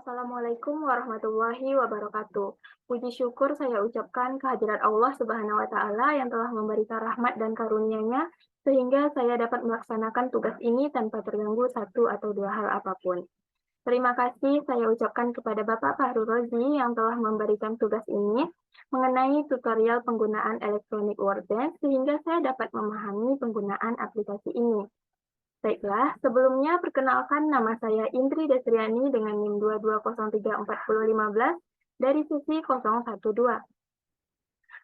Assalamualaikum warahmatullahi wabarakatuh. Puji syukur saya ucapkan kehadirat Allah Subhanahu wa Ta'ala yang telah memberikan rahmat dan karunia-Nya sehingga saya dapat melaksanakan tugas ini tanpa terganggu satu atau dua hal apapun. Terima kasih saya ucapkan kepada Bapak Fahru Rozi yang telah memberikan tugas ini mengenai tutorial penggunaan Electronic Workbench sehingga saya dapat memahami penggunaan aplikasi ini. Baiklah, sebelumnya perkenalkan nama saya Indri Desriani dengan NIM 22034015 dari sesi 012.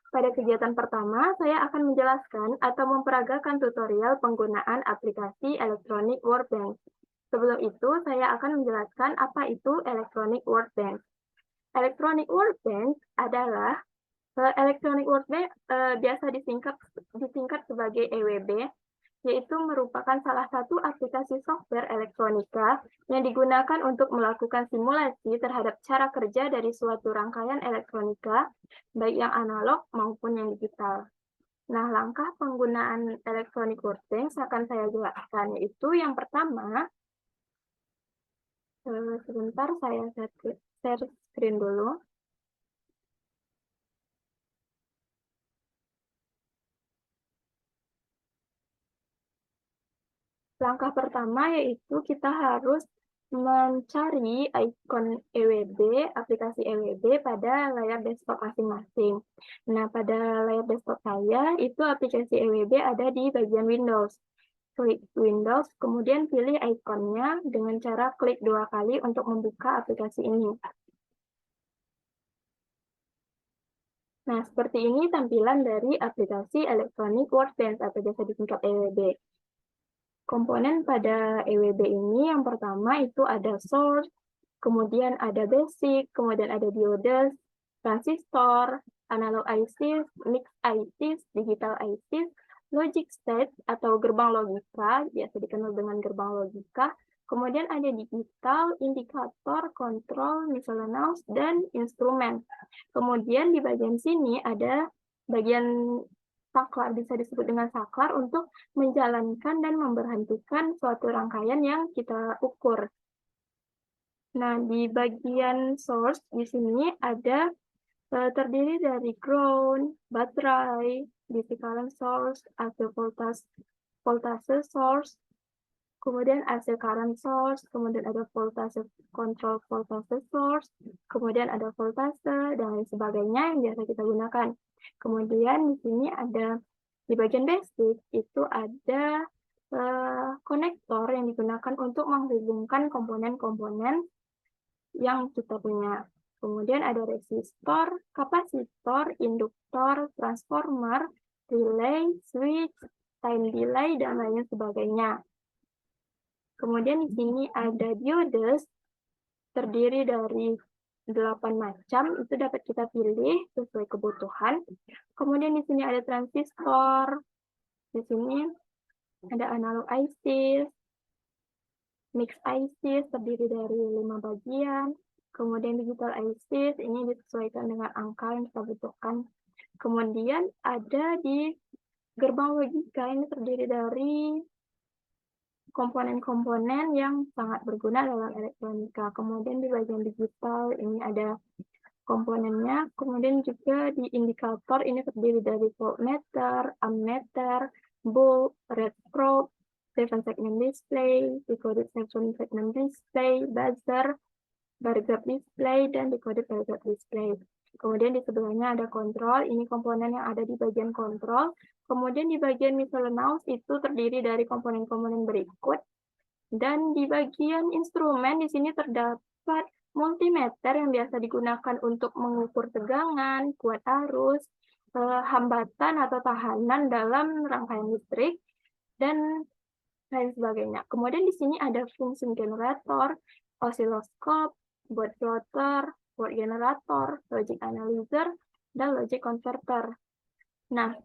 Pada kegiatan pertama, saya akan menjelaskan atau memperagakan tutorial penggunaan aplikasi Electronic Workbench. Sebelum itu, saya akan menjelaskan apa itu Electronic Workbench. Electronic Workbench adalah Electronic Workbench biasa disingkat sebagai EWB, yaitu merupakan salah satu aplikasi software elektronika yang digunakan untuk melakukan simulasi terhadap cara kerja dari suatu rangkaian elektronika, baik yang analog maupun yang digital. Nah, langkah penggunaan Electronic Workbench akan saya jelaskan, yaitu yang pertama, sebentar saya share screen dulu. Langkah pertama yaitu kita harus mencari ikon EWB, aplikasi EWB pada layar desktop masing-masing. Nah, pada layar desktop saya, itu aplikasi EWB ada di bagian Windows. Klik Windows, kemudian pilih ikonnya dengan cara klik 2 kali untuk membuka aplikasi ini. Nah, seperti ini tampilan dari aplikasi Electronic Workbench atau biasa disingkat EWB. Komponen pada EWB ini yang pertama itu ada source, kemudian ada basic, kemudian ada diodes, transistor, analog ICs, mix ICs, digital ICs, logic state atau gerbang logika, biasa dikenal dengan gerbang logika, kemudian ada digital, indikator, kontrol, miscellaneous, dan instrumen. Kemudian di bagian sini ada bagian saklar, bisa disebut dengan saklar untuk menjalankan dan memberhentikan suatu rangkaian yang kita ukur. Nah, di bagian source di sini ada terdiri dari ground, baterai, DC current source, AC voltase source, kemudian AC current source, kemudian ada voltase control voltase source, kemudian ada voltase, dan lain sebagainya yang biasa kita gunakan. Kemudian di sini ada, di bagian basic, itu ada konektor yang digunakan untuk menghubungkan komponen-komponen yang kita punya. Kemudian ada resistor, kapasitor, induktor, transformer, relay, switch, time delay, dan lain sebagainya. Kemudian di sini ada diodes, terdiri dari 8 macam, itu dapat kita pilih sesuai kebutuhan. Kemudian di sini ada transistor, di sini ada analog ICs, mix ICs terdiri dari 5 bagian, kemudian digital ICs, ini disesuaikan dengan angka yang kita butuhkan. Kemudian ada di gerbang logika, ini terdiri dari komponen-komponen yang sangat berguna dalam elektronika. Kemudian di bagian digital ini ada komponennya. Kemudian juga di indikator ini terdiri dari voltmeter, ammeter, bulb, red probe, 7 segment display, decoded 7 segment display, buzzer, bar graph display, dan decoded bar graph display. Kemudian di sebelahnya ada kontrol, ini komponen yang ada di bagian kontrol. Kemudian di bagian miscellaneous itu terdiri dari komponen-komponen berikut. Dan di bagian instrumen di sini terdapat multimeter yang biasa digunakan untuk mengukur tegangan, kuat arus, hambatan atau tahanan dalam rangkaian listrik, dan lain sebagainya. Kemudian di sini ada fungsi generator, osiloskop, board plotter, board generator, logic analyzer, dan logic converter. Nah,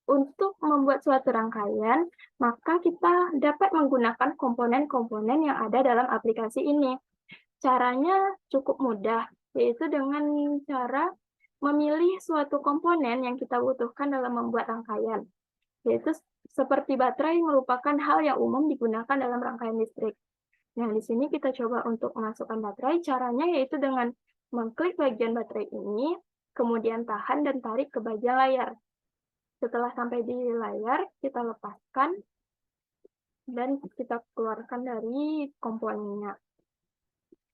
untuk membuat suatu rangkaian, maka kita dapat menggunakan komponen-komponen yang ada dalam aplikasi ini. Caranya cukup mudah, yaitu dengan cara memilih suatu komponen yang kita butuhkan dalam membuat rangkaian. Yaitu seperti baterai merupakan hal yang umum digunakan dalam rangkaian listrik. Nah, di sini kita coba untuk memasukkan baterai. Caranya yaitu dengan mengklik bagian baterai ini, kemudian tahan dan tarik ke bagian layar. Setelah sampai di layar, kita lepaskan dan kita keluarkan dari komponennya.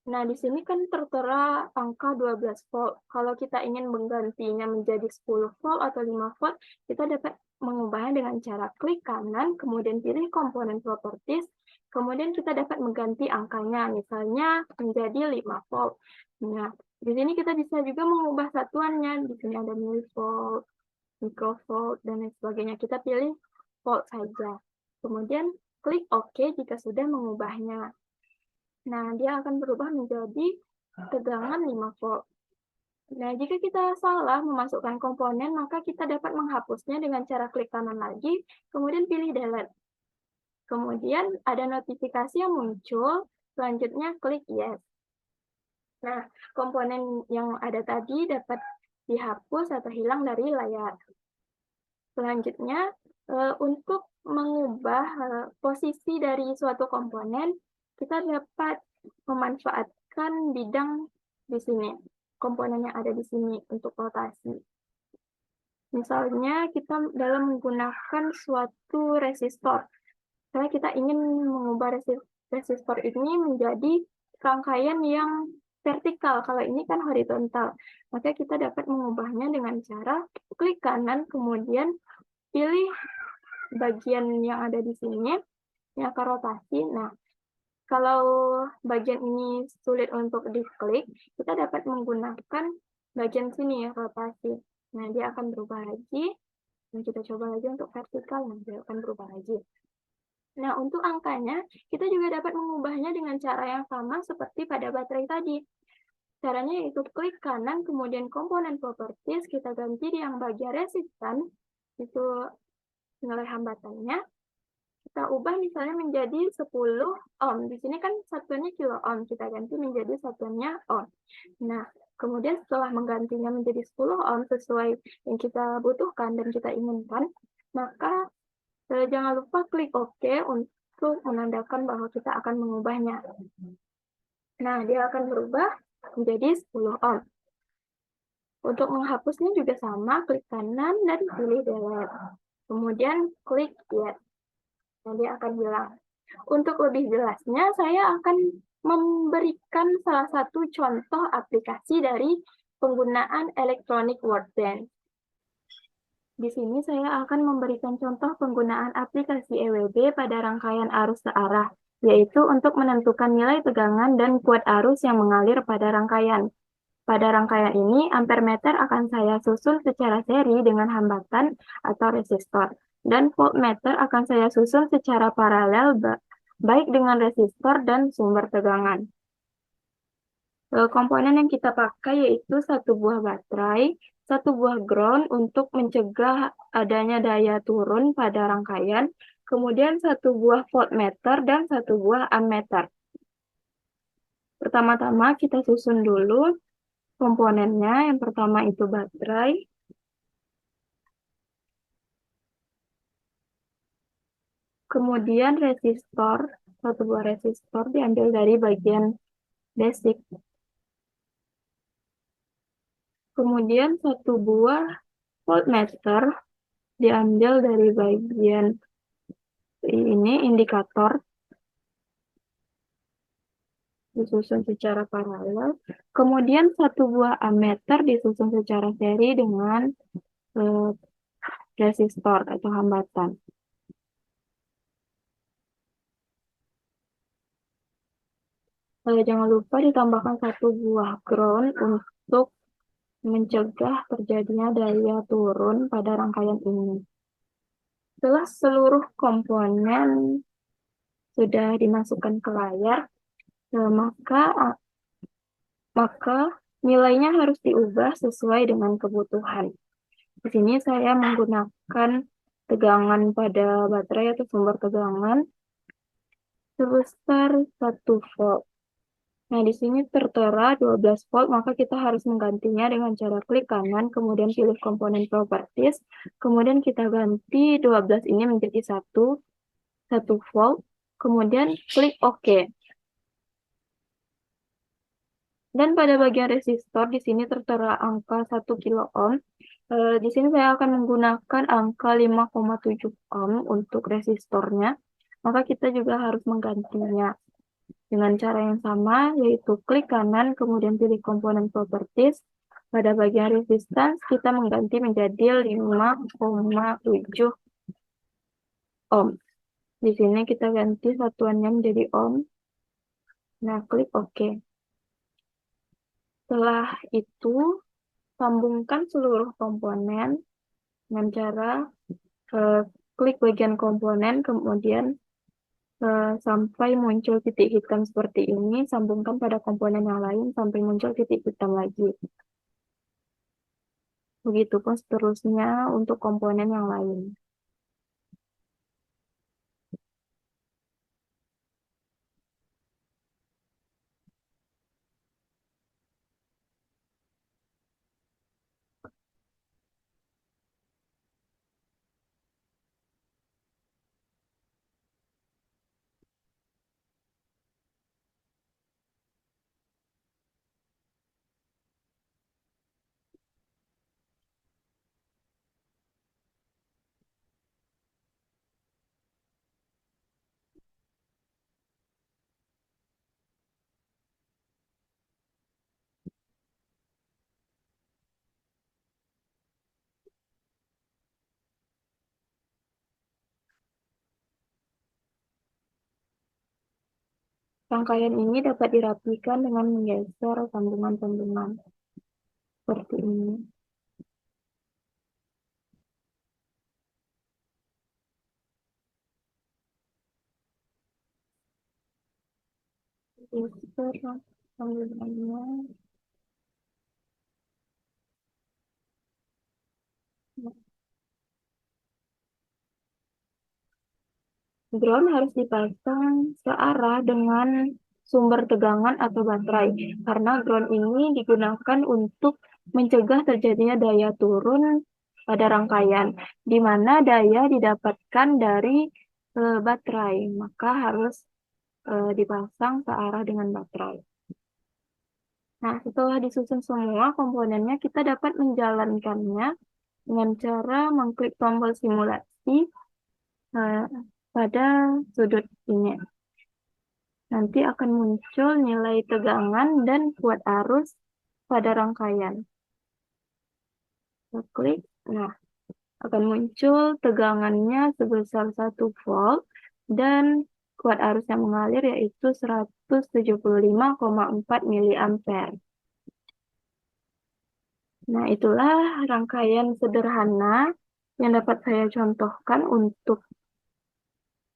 Nah, di sini kan tertera angka 12 volt. Kalau kita ingin menggantinya menjadi 10 volt atau 5 volt, kita dapat mengubahnya dengan cara klik kanan, kemudian pilih komponen properties, kemudian kita dapat mengganti angkanya, misalnya menjadi 5 volt. Nah, di sini kita bisa juga mengubah satuannya. Di sini ada milivolt, microvolt, dan lain sebagainya. Kita pilih volt saja. Kemudian klik OK jika sudah mengubahnya. Nah, dia akan berubah menjadi tegangan 5 volt. Nah, jika kita salah memasukkan komponen, maka kita dapat menghapusnya dengan cara klik kanan lagi, kemudian pilih delete. Kemudian ada notifikasi yang muncul, selanjutnya klik yes. Nah, komponen yang ada tadi dapat dihapus atau hilang dari layar. Selanjutnya, untuk mengubah posisi dari suatu komponen, kita dapat memanfaatkan bidang di sini, komponen yang ada di sini untuk rotasi. Misalnya kita dalam menggunakan suatu resistor. Misalnya kita ingin mengubah resistor ini menjadi rangkaian yang vertikal, kalau ini kan horizontal. Maka kita dapat mengubahnya dengan cara klik kanan, kemudian pilih bagian yang ada di sini, yang akan rotasi. Nah, kalau bagian ini sulit untuk diklik, kita dapat menggunakan bagian sini ya, rotasi. Nah, dia akan berubah lagi. Dan kita coba lagi untuk vertikal, nah dia akan berubah lagi. Nah, untuk angkanya, kita juga dapat mengubahnya dengan cara yang sama seperti pada baterai tadi. Caranya yaitu klik kanan, kemudian komponen properties, kita ganti di yang bagian resistan, itu nilai hambatannya. Kita ubah misalnya menjadi 10 ohm. Di sini kan satuannya kilo ohm, kita ganti menjadi satuannya ohm. Nah, kemudian setelah menggantinya menjadi 10 ohm sesuai yang kita butuhkan dan kita inginkan, maka jangan lupa klik OK untuk menandakan bahwa kita akan mengubahnya. Nah, dia akan berubah menjadi 10 ohm. Untuk menghapusnya juga sama, klik kanan dan pilih delete. Kemudian klik yes. Nah, dia akan hilang. Untuk lebih jelasnya, saya akan memberikan salah satu contoh aplikasi dari penggunaan electronic workbench. Di sini saya akan memberikan contoh penggunaan aplikasi EWB pada rangkaian arus searah, yaitu untuk menentukan nilai tegangan dan kuat arus yang mengalir pada rangkaian. Pada rangkaian ini, ampermeter akan saya susun secara seri dengan hambatan atau resistor, dan voltmeter akan saya susun secara paralel baik dengan resistor dan sumber tegangan. Komponen yang kita pakai yaitu satu buah baterai, satu buah ground untuk mencegah adanya daya turun pada rangkaian, kemudian satu buah voltmeter dan satu buah ammeter. Pertama-tama kita susun dulu komponennya. Yang pertama itu baterai. Kemudian resistor, satu buah resistor diambil dari bagian basic. Kemudian satu buah voltmeter diambil dari bagian ini, indikator, disusun secara paralel. Kemudian satu buah ammeter disusun secara seri dengan resistor atau hambatan. Jangan lupa ditambahkan satu buah ground untuk mencegah terjadinya daya turun pada rangkaian ini. Setelah seluruh komponen sudah dimasukkan ke layar, maka nilainya harus diubah sesuai dengan kebutuhan. Di sini saya menggunakan tegangan pada baterai atau sumber tegangan sebesar 1 volt. Nah, di sini tertera 12 volt, maka kita harus menggantinya dengan cara klik kanan, kemudian pilih komponen properties, kemudian kita ganti 12 ini menjadi 1 volt, kemudian klik OK. Dan pada bagian resistor di sini tertera angka 1 kilo ohm. Di sini saya akan menggunakan angka 5,7 ohm untuk resistornya. Maka kita juga harus menggantinya dengan cara yang sama, yaitu klik kanan, kemudian pilih komponen properties. Pada bagian resistance, kita mengganti menjadi 5,7 ohm. Di sini kita ganti satuannya menjadi ohm. Nah, klik OK. Setelah itu, sambungkan seluruh komponen dengan cara klik bagian komponen, kemudian sampai muncul titik hitam seperti ini, sambungkan pada komponen yang lain sampai muncul titik hitam lagi. Begitupun seterusnya untuk komponen yang lain. Rangkaian ini dapat dirapikan dengan menggeser sambungan-sambungan seperti ini. Geser sambungannya. Ground harus dipasang searah dengan sumber tegangan atau baterai, karena ground ini digunakan untuk mencegah terjadinya daya turun pada rangkaian, di mana daya didapatkan dari baterai, maka harus dipasang searah dengan baterai. Nah, setelah disusun semua komponennya, kita dapat menjalankannya dengan cara mengklik tombol simulasi pada sudut ini. Nanti akan muncul nilai tegangan dan kuat arus pada rangkaian. Kita klik, nah akan muncul tegangannya sebesar 1 volt dan kuat arus yang mengalir yaitu 175,4 miliampere. Nah, itulah rangkaian sederhana yang dapat saya contohkan untuk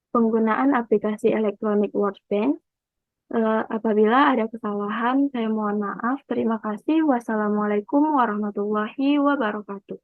penggunaan aplikasi Electronic Workbench. Apabila ada kesalahan, saya mohon maaf. Terima kasih. Wassalamualaikum warahmatullahi wabarakatuh.